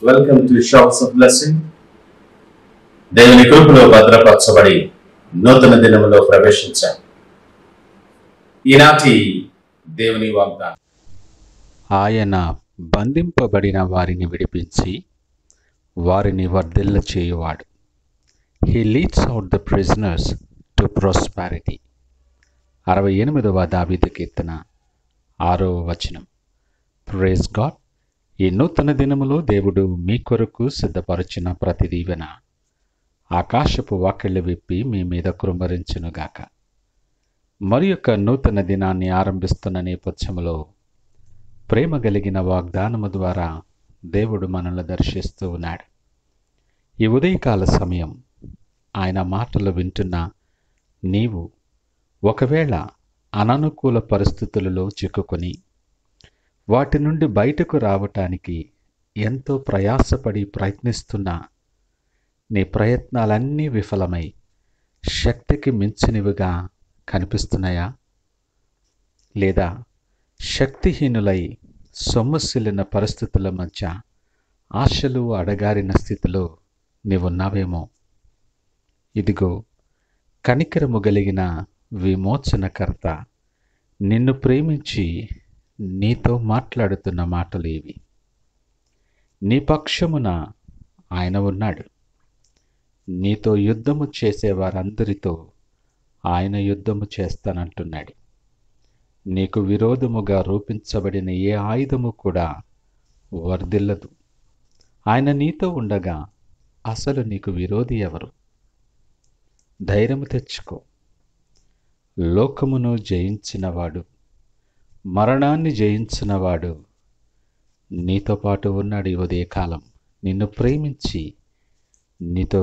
Welcome to shops of blessing. దేవుని కృపలో భద్రపరచబడి నూతన దినములో ప్రవేశించాం. ఈనాటి దేవుని వాగ్దానం. ఆయన బంధింపబడిన వారిని విడిపించి వారిని వర్ధిల్ల చేయువాడు. He leads out the prisoners to prosperity. 68వ దావీదు కీర్తన 6వ వచనం. Praise God. ఈ నూతన దినములో దేవుడు మీ కొరకు సిద్ధపరచిన ప్రతి దీవెన ఆకాశపు వాకిళ్ళు విప్పి మీ మీద కృమ్మరించునుగాక. మరి యొక్క నూతన దినాన్ని ఆరంభిస్తున్న నేపథ్యంలో ప్రేమ కలిగిన వాగ్దానము ద్వారా దేవుడు మనల్ని దర్శిస్తూ ఉన్నాడు. ఈ ఉదయకాల సమయం ఆయన మాటలు వింటున్న నీవు ఒకవేళ అననుకూల పరిస్థితులలో చిక్కుకొని వాటి నుండి బయటకు రావటానికి ఎంతో ప్రయాసపడి ప్రయత్నిస్తున్నా నీ ప్రయత్నాలన్నీ విఫలమై శక్తికి మించినవిగా కనిపిస్తున్నాయా? లేదా శక్తిహీనులై సొమ్మసిల్లిన పరిస్థితుల మధ్య ఆశలు అడగారిన స్థితిలో నీవున్నావేమో. ఇదిగో కనికరము కలిగిన విమోచనకర్త నిన్ను ప్రేమించి నీతో మాట్లాడుతున్న మాటలు ఇవి. నీ పక్షమున ఆయన ఉన్నాడు. నీతో యుద్ధము చేసేవారందరితో ఆయన యుద్ధము చేస్తానంటున్నాడు. నీకు విరోధముగా రూపించబడిన ఏ ఆయుధము కూడా వర్ధిల్లదు. ఆయన నీతో ఉండగా అసలు నీకు విరోధి ఎవరు? ధైర్యము తెచ్చుకో. లోకమును జయించినవాడు, మరణాన్ని జయించినవాడు నీతో పాటు ఉన్నాడు. ఈ ఉదయకాలం నిన్ను ప్రేమించి నీతో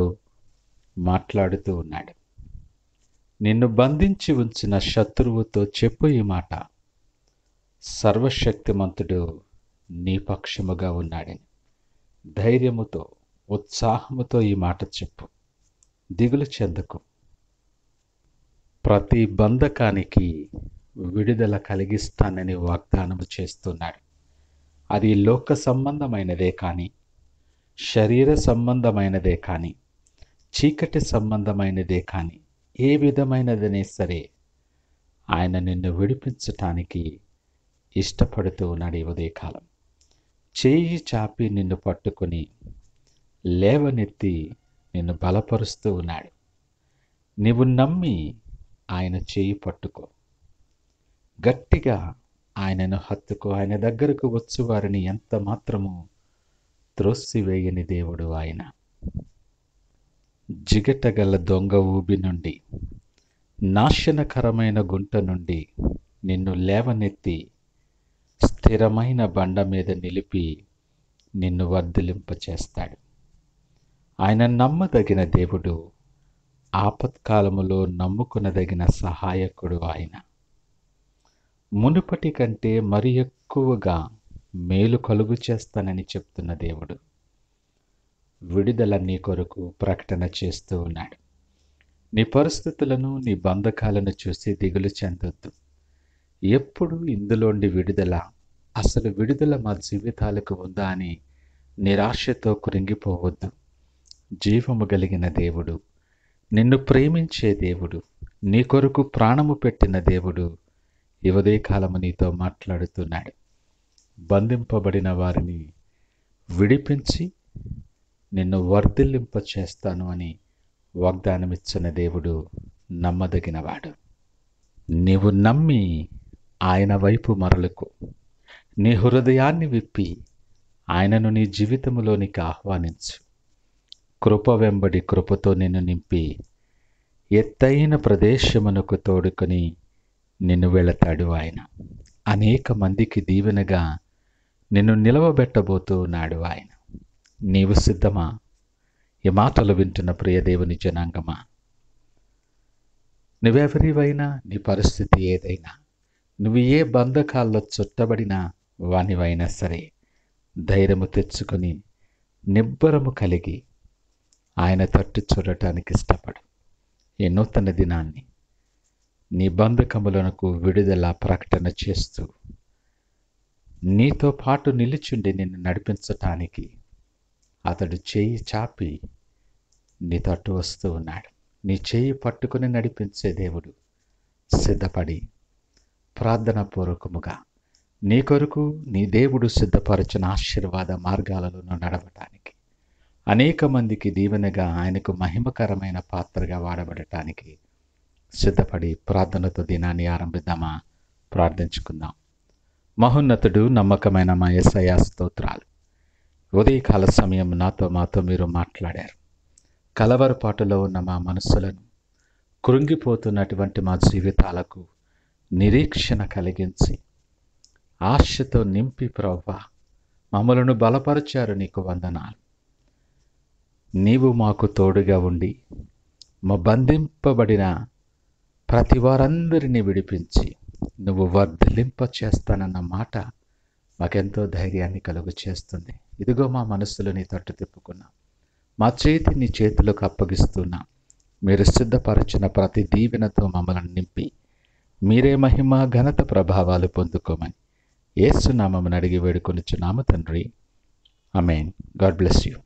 మాట్లాడుతూ ఉన్నాడు. నిన్ను బంధించి ఉంచిన శత్రువుతో చెప్పు ఈ మాట. సర్వశక్తిమంతుడు నీ పక్షముగా ఉన్నాడని ధైర్యముతో, ఉత్సాహముతో ఈ మాట చెప్పు. దిగులు చెందకు. ప్రతి బంధకానికి విడుదల కలిగిస్తానని వాగ్దానము చేస్తున్నాడు. అది లోక సంబంధమైనదే కానీ, శరీర సంబంధమైనదే కానీ, చీకటి సంబంధమైనదే కానీ, ఏ విధమైనదనే సరే ఆయన నిన్ను విడిపించటానికి ఇష్టపడుతూ ఉన్నాడు. ఈ ఉదయకాలం చేయి చాపి నిన్ను పట్టుకొని లేవనెత్తి నిన్ను బలపరుస్తూ ఉన్నాడు. నీవు నమ్మి ఆయన చేయి పట్టుకో. గట్టిగా ఆయనను హత్తుకో. ఆయన దగ్గరకు వచ్చు వారిని ఎంత మాత్రము త్రోసివేయని దేవుడు ఆయన. జిగటగల దొంగ ఊబి నుండి, నాశనకరమైన గుంట నుండి నిన్ను లేవనెత్తి స్థిరమైన బండ మీద నిలిపి నిన్ను వర్ధిలింపచేస్తాడు. ఆయన నమ్మదగిన దేవుడు. ఆపత్కాలములో నమ్ముకునదగిన సహాయకుడు ఆయన. మునుపటి కంటే మరి ఎక్కువగా మేలు కలుగు చేస్తానని చెప్తున్న దేవుడు విడుదల నీ కొరకు ప్రకటన చేస్తూ ఉన్నాడు. నీ పరిస్థితులను, నీ బంధకాలను చూసి దిగులు చెందొద్దు. ఎప్పుడు ఇందులోండి విడుదల, అసలు విడుదల మా జీవితాలకు ఉందా అని నిరాశతో కృంగిపోవద్దు. జీవము కలిగిన దేవుడు, నిన్ను ప్రేమించే దేవుడు, నీ కొరకు ప్రాణము పెట్టిన దేవుడు ఈ ఉదయకాలము నీతో మాట్లాడుతున్నాడు. బంధింపబడిన వారిని విడిపించి నిన్ను వర్ధిల్లింప చేస్తాను అని వాగ్దానమిచ్చిన దేవుడు నమ్మదగినవాడు. నీవు నమ్మి ఆయన వైపు మరలుకు. నీ హృదయాన్ని విప్పి ఆయనను నీ జీవితంలోనికి ఆహ్వానించు. కృప వెంబడి కృపతో నిన్ను నింపి ఎత్తైన ప్రదేశమునకు తోడుకొని నిన్ను వెళతాడు ఆయన. అనేక మందికి దీవెనగా నిన్ను నిలవబెట్టబోతూ ఉన్నాడు ఆయన. నీవు సిద్ధమా? ఈ మాటలు వింటున్న ప్రియ దేవుని జనాంగమా, నువ్వెవరివైనా, నీ పరిస్థితి ఏదైనా, నువ్వు ఏ బంధకాల్లో చుట్టబడిన వానివైనా సరే ధైర్యము తెచ్చుకొని నిబ్బరము కలిగి ఆయన తట్టు చూడటానికి ఇష్టపడు. ఈ నూతన దినాన్ని నీ బంధకములకు విడుదల ప్రకటన చేస్తూ నీతో పాటు నిలిచుండి నిన్ను నడిపించటానికి అతడు చేయి చాపి నీ తట్టు వస్తూ ఉన్నాడు. నీ చేయి పట్టుకుని నడిపించే దేవుడు. సిద్ధపడి ప్రార్థన పూర్వకముగా నీ కొరకు నీ దేవుడు సిద్ధపరచిన ఆశీర్వాద మార్గాలలో నడవటానికి, అనేక మందికి దీవెనగా ఆయనకు మహిమకరమైన పాత్రగా వాడబడటానికి సిద్ధపడి ప్రార్థనతో దినాన్ని ఆరంభిద్దామా? ప్రార్థించుకుందాం. మహోన్నతుడు, నమ్మకమైన మా యేసయ్య స్తోత్రాలు. ఉదయకాల సమయం మాతో మీరు మాట్లాడారు. కలవరపాటులో ఉన్న మా మనస్సులను, కృంగిపోతున్నటువంటి మా జీవితాలకు నిరీక్షణ కలిగించి ఆశతో నింపి ప్రభువా మమ్మలను బలపరిచారు. నీకు వందనాలు. నీవు మాకు తోడుగా ఉండి మా బంధింపబడిన ప్రతి వారందరినీ విడిపించి నువ్వు వర్ధిలింప చేస్తానన్న మాట మాకెంతో ధైర్యాన్ని కలుగు చేస్తుంది. ఇదిగో మా మనస్సులు నీ తట్టు తిప్పుకున్నాం. మా చేతి నీ చేతులకు అప్పగిస్తున్నా. మీరు సిద్ధపరచిన ప్రతి దీవెనతో మమ్మల్ని నింపి మీరే మహిమ ఘనత ప్రభావాలు పొందుకోమని యేసు నామమున అడిగి వేడుకొనుచున్నాము తండ్రి. ఆమేన్. God bless you.